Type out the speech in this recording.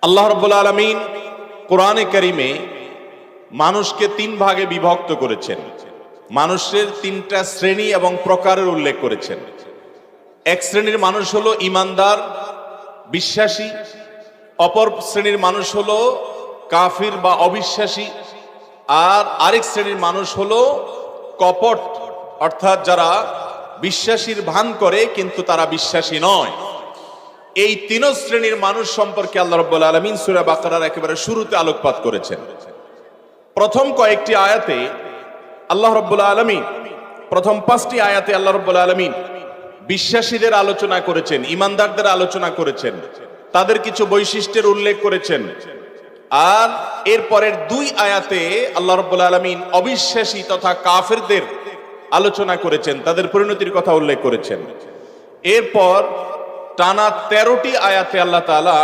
আল্লাহ রাব্বুল আলামিন কোরআনে কারিমে মানুষকে তিন ভাগে বিভক্ত করেছেন। মানুষের তিনটা শ্রেণী এবং প্রকারের উল্লেখ করেছেন। এক শ্রেণীর মানুষ হলো ঈমানদার, বিশ্বাসী। অপর শ্রেণীর মানুষ হলো কাফির বা অবিশ্বাসী। আর আরেক শ্রেণীর মানুষ হলো কপট, অর্থাৎ যারা বিশ্বাসীর ভান করে কিন্তু তারা বিশ্বাসী নয়। এই তিন শ্রেণীর মানুষ সম্পর্কে আল্লাহ রাব্বুল আলামিন সূরা বাকারার একেবারে শুরুতে আলোকপাত করেছেন। প্রথম কয়েকটি আয়াতে আল্লাহ রাব্বুল আলামিন, প্রথম 5টি আয়াতে আল্লাহ রাব্বুল আলামিন বিশ্বাসীদের আলোচনা করেছেন, ঈমানদারদের আলোচনা করেছেন, তাদের কিছু বৈশিষ্ট্যের উল্লেখ করেছেন। আর এরপরের 2 আয়াতে আল্লাহ রাব্বুল আলামিন অবিশ্বাসী তথা কাফেরদের আলোচনা করেছেন, তাদের পরিণতির কথা উল্লেখ করেছেন। এরপর টানা 13টি আয়াতে আল্লাহ তাআলা